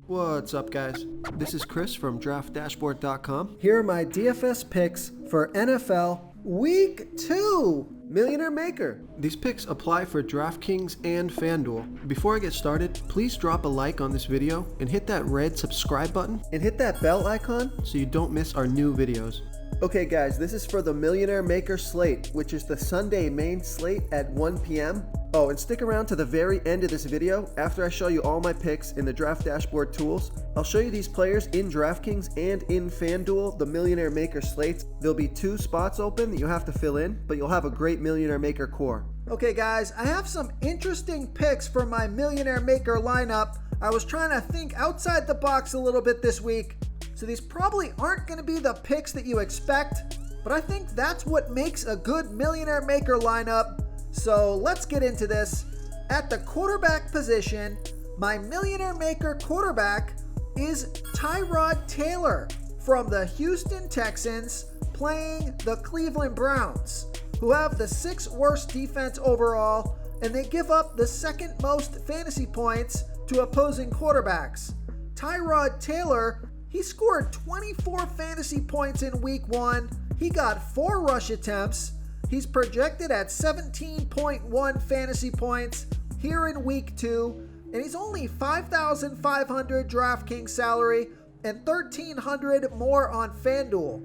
What's up, guys? This is Chris from DraftDashboard.com. Here are my DFS picks for NFL Week 2 Millionaire Maker. These picks apply for DraftKings and Fanduel. Before I get started, please drop a like on this video and hit that red subscribe button And hit that bell icon so you don't miss our new videos. Okay guys, this is for the Millionaire Maker slate, which is the Sunday main slate at 1 p.m. Oh, and stick around to the very end of this video. After I show you all my picks in the Draft Dashboard tools, I'll show you these players in DraftKings and in Fanduel, the Millionaire Maker slates. There'll be 2 spots open that you have to fill in, but you'll have a great Millionaire Maker core. Okay guys, I have some interesting picks for my Millionaire Maker lineup. I was trying to think outside the box a little bit this week. So these probably aren't going to be the picks that you expect, but I think that's what makes a good Millionaire Maker lineup. So let's get into this. At the quarterback position, my Millionaire Maker quarterback is Tyrod Taylor from the Houston Texans playing the Cleveland Browns, who have the 6th worst defense overall, and they give up the 2nd most fantasy points to opposing quarterbacks. Tyrod Taylor, he scored 24 fantasy points in week 1. He got 4 rush attempts. He's projected at 17.1 fantasy points here in week 2. And he's only 5,500 DraftKings salary and 1,300 more on Fanduel.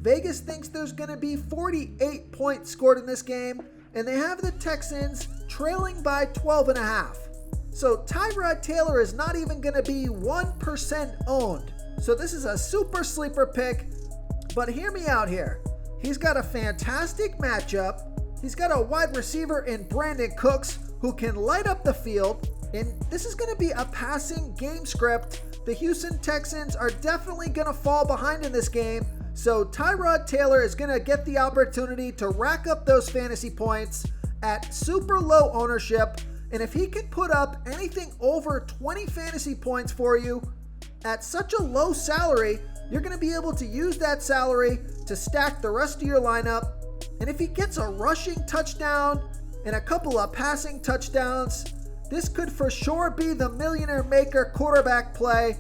Vegas thinks there's going to be 48 points scored in this game, and they have the Texans trailing by 12.5. So Tyrod Taylor is not even going to be 1% owned. So this is a super sleeper pick, but hear me out here. He's got a fantastic matchup. He's got a wide receiver in Brandon Cooks who can light up the field, and this is going to be a passing game script. The Houston Texans are definitely going to fall behind in this game, so Tyrod Taylor is going to get the opportunity to rack up those fantasy points at super low ownership, and if he can put up anything over 20 fantasy points for you, at such a low salary, you're going to be able to use that salary to stack the rest of your lineup. And if he gets a rushing touchdown and a couple of passing touchdowns, this could for sure be the Millionaire Maker quarterback play.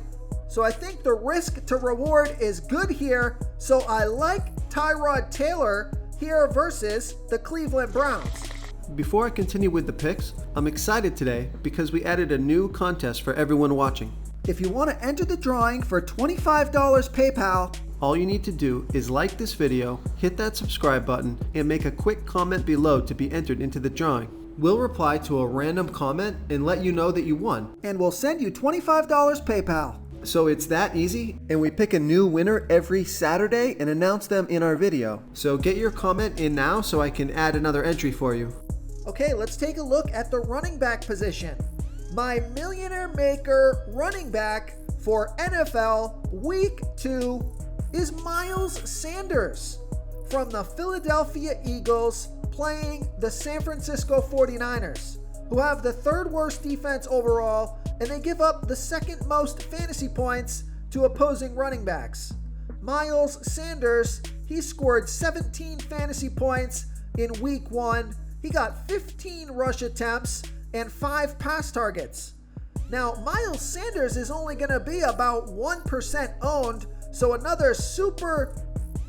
So I think the risk to reward is good here. So I like Tyrod Taylor here versus the Cleveland Browns. Before I continue with the picks, I'm excited today because we added a new contest for everyone watching. If you want to enter the drawing for $25 PayPal, all you need to do is like this video, hit that subscribe button, and make a quick comment below to be entered into the drawing. We'll reply to a random comment and let you know that you won. And we'll send you $25 PayPal. So it's that easy, and we pick a new winner every Saturday and announce them in our video. So get your comment in now so I can add another entry for you. Okay, let's take a look at the running back position. My Millionaire Maker running back for NFL Week 2 is Miles Sanders from the Philadelphia Eagles playing the San Francisco 49ers, who have the 3rd worst defense overall, and they give up the 2nd most fantasy points to opposing running backs. Miles Sanders, he scored 17 fantasy points in week 1. He got 15 rush attempts and 5 pass targets. Now, Miles Sanders is only going to be about 1% owned, so another super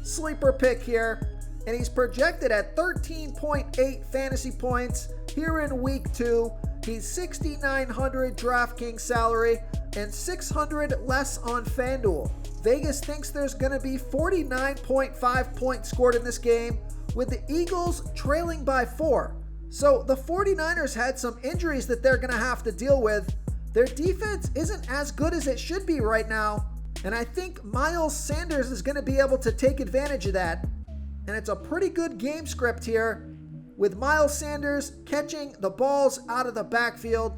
sleeper pick here, and he's projected at 13.8 fantasy points here in week 2. He's 6,900 DraftKings salary and 600 less on Fanduel. Vegas thinks there's going to be 49.5 points scored in this game, with the Eagles trailing by 4. So the 49ers had some injuries that they're going to have to deal with. Their defense isn't as good as it should be right now, and I think Miles Sanders is going to be able to take advantage of that. And it's a pretty good game script here with Miles Sanders catching the balls out of the backfield.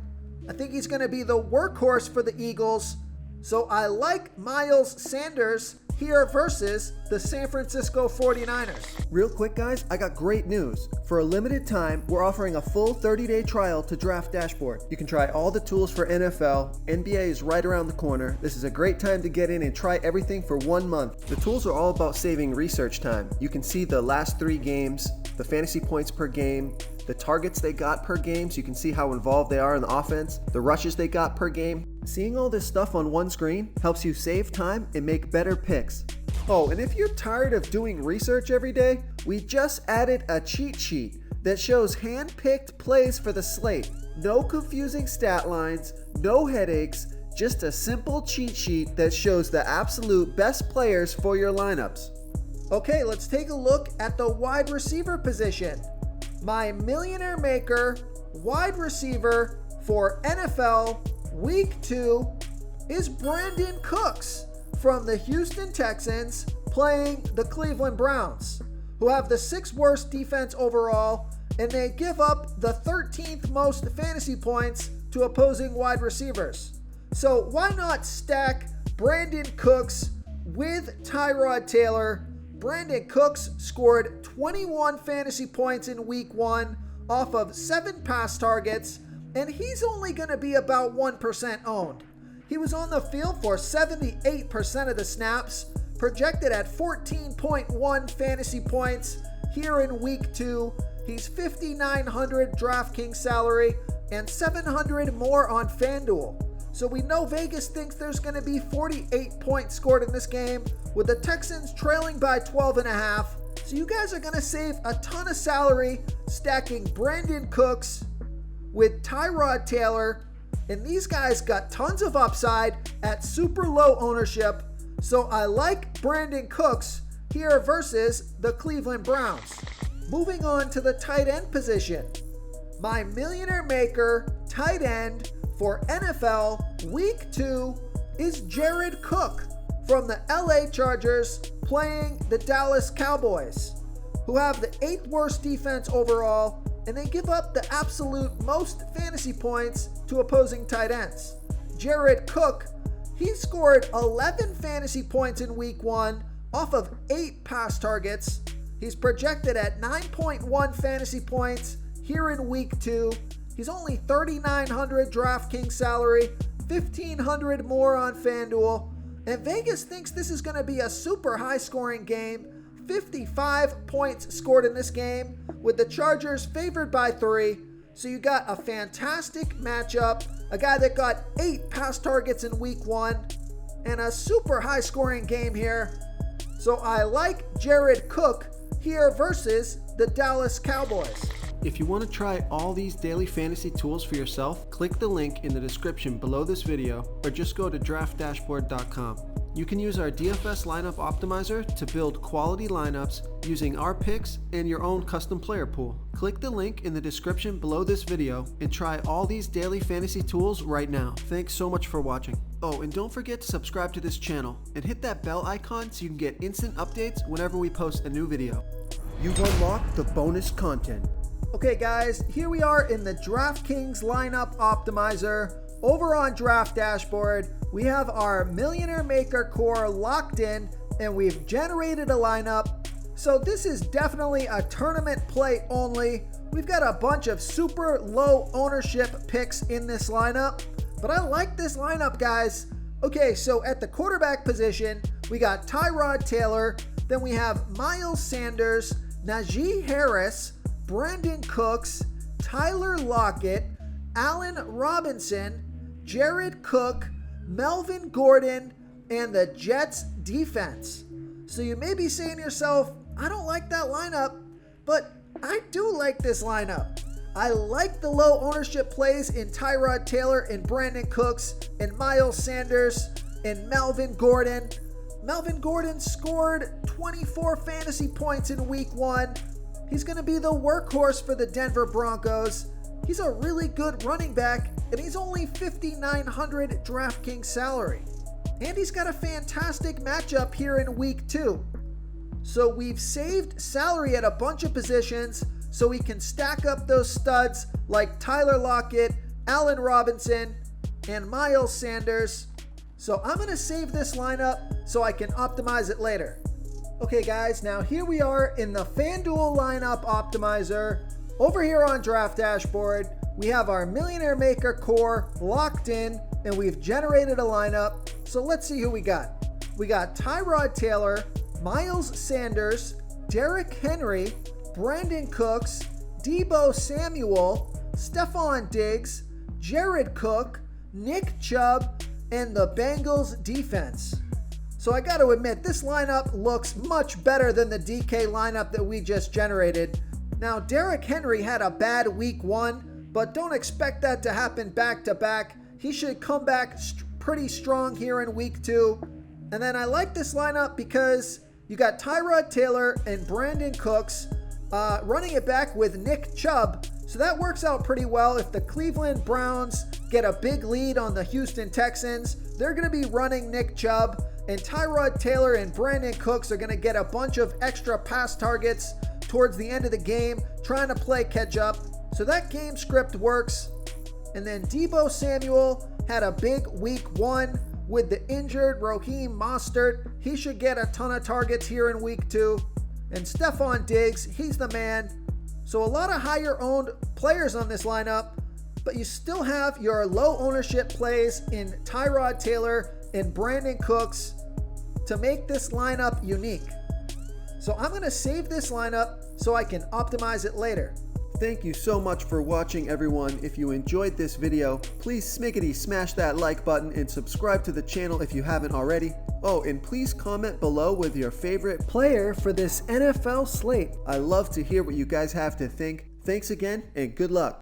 I think he's going to be the workhorse for the Eagles. So I like Miles Sanders here versus the San Francisco 49ers. Real quick guys, I got great news. For a limited time, we're offering a full 30-day trial to Draft Dashboard. You can try all the tools for NFL. NBA is right around the corner. This is a great time to get in and try everything for 1 month. The tools are all about saving research time. You can see the last 3 games, the fantasy points per game, the targets they got per game, so you can see how involved they are in the offense, the rushes they got per game, Seeing all this stuff on one screen helps you save time and make better picks. Oh, and if you're tired of doing research every day, we just added a cheat sheet that shows hand-picked plays for the slate. No confusing stat lines, no headaches, just a simple cheat sheet that shows the absolute best players for your lineups. Okay, let's take a look at the wide receiver position. My Millionaire Maker wide receiver for NFL Week 2 is Brandon Cooks from the Houston Texans playing the Cleveland Browns, who have the 6th worst defense overall, and they give up the 13th most fantasy points to opposing wide receivers. So why not stack Brandon Cooks with Tyrod Taylor? Brandon Cooks scored 21 fantasy points in Week 1 off of 7 pass targets, and he's only going to be about 1% owned. He was on the field for 78% of the snaps, projected at 14.1 fantasy points here in Week 2. He's $5,900 DraftKings salary and $700 more on Fanduel. So we know Vegas thinks there's going to be 48 points scored in this game, with the Texans trailing by 12.5. So you guys are going to save a ton of salary stacking Brandon Cooks with Tyrod Taylor. And these guys got tons of upside at super low ownership. So I like Brandon Cooks here versus the Cleveland Browns. Moving on to the tight end position. My Millionaire Maker tight end for NFL Week 2 is Jared Cook from the LA Chargers playing the Dallas Cowboys, who have the 8th worst defense overall, and they give up the absolute most fantasy points to opposing tight ends. Jared Cook, he scored 11 fantasy points in Week 1 off of 8 pass targets. He's projected at 9.1 fantasy points here in Week 2. He's only $3,900 DraftKings salary, $1,500 more on Fanduel, and Vegas thinks this is going to be a super high-scoring game. 55 points scored in this game, with the Chargers favored by 3. So you got a fantastic matchup, a guy that got 8 pass targets in Week 1, and a super high-scoring game here. So I like Jared Cook here versus the Dallas Cowboys. If you want to try all these daily fantasy tools for yourself, click the link in the description below this video or just go to draftdashboard.com. You can use our DFS lineup optimizer to build quality lineups using our picks and your own custom player pool. Click the link in the description below this video and try all these daily fantasy tools right now. Thanks so much for watching. Oh, and don't forget to subscribe to this channel and hit that bell icon so you can get instant updates whenever we post a new video. You've unlocked the bonus content. Okay guys, here we are in the DraftKings lineup optimizer. Over on Draft Dashboard, we have our Millionaire Maker core locked in, and we've generated a lineup. So this is definitely a tournament play only. We've got a bunch of super low ownership picks in this lineup, but I like this lineup, guys. Okay, so at the quarterback position, we got Tyrod Taylor, then we have Miles Sanders, Najee Harris, Brandon Cooks, Tyler Lockett, Allen Robinson, Jared Cook, Melvin Gordon, and the Jets defense. So you may be saying to yourself, I don't like that lineup, but I do like this lineup. I like the low ownership plays in Tyrod Taylor and Brandon Cooks and Miles Sanders and Melvin Gordon. Melvin Gordon scored 24 fantasy points in Week 1. He's going to be the workhorse for the Denver Broncos. He's a really good running back, and he's only $5,900 DraftKings salary. And he's got a fantastic matchup here in Week 2. So we've saved salary at a bunch of positions so we can stack up those studs like Tyler Lockett, Allen Robinson, and Miles Sanders. So I'm going to save this lineup so I can optimize it later. Okay guys, now here we are in the Fanduel lineup optimizer. Over here on Draft Dashboard, we have our Millionaire Maker core locked in, and we've generated a lineup. So let's see who we got. We got Tyrod Taylor, Miles Sanders, Derrick Henry, Brandon Cooks, Deebo Samuel, Stephon Diggs, Jared Cook, Nick Chubb, and the Bengals defense. So I got to admit, this lineup looks much better than the DK lineup that we just generated. Now, Derrick Henry had a bad week 1, but don't expect that to happen back to back. He should come back pretty strong here in week 2. And then I like this lineup because you got Tyrod Taylor and Brandon Cooks running it back with Nick Chubb. So that works out pretty well. If the Cleveland Browns get a big lead on the Houston Texans, they're going to be running Nick Chubb, and Tyrod Taylor and Brandon Cooks are going to get a bunch of extra pass targets towards the end of the game, trying to play catch up. So that game script works. And then Deebo Samuel had a big week 1 with the injured Raheem Mostert. He should get a ton of targets here in week 2. And Stephon Diggs, he's the man. So a lot of higher owned players on this lineup, but you still have your low ownership plays in Tyrod Taylor and Brandon Cooks to make this lineup unique. So I'm going to save this lineup so I can optimize it later. Thank you so much for watching, everyone. If you enjoyed this video, please smiggity smash that like button and subscribe to the channel if you haven't already. Oh, and please comment below with your favorite Player for this NFL slate. I love to hear what you guys have to think. Thanks again, and good luck.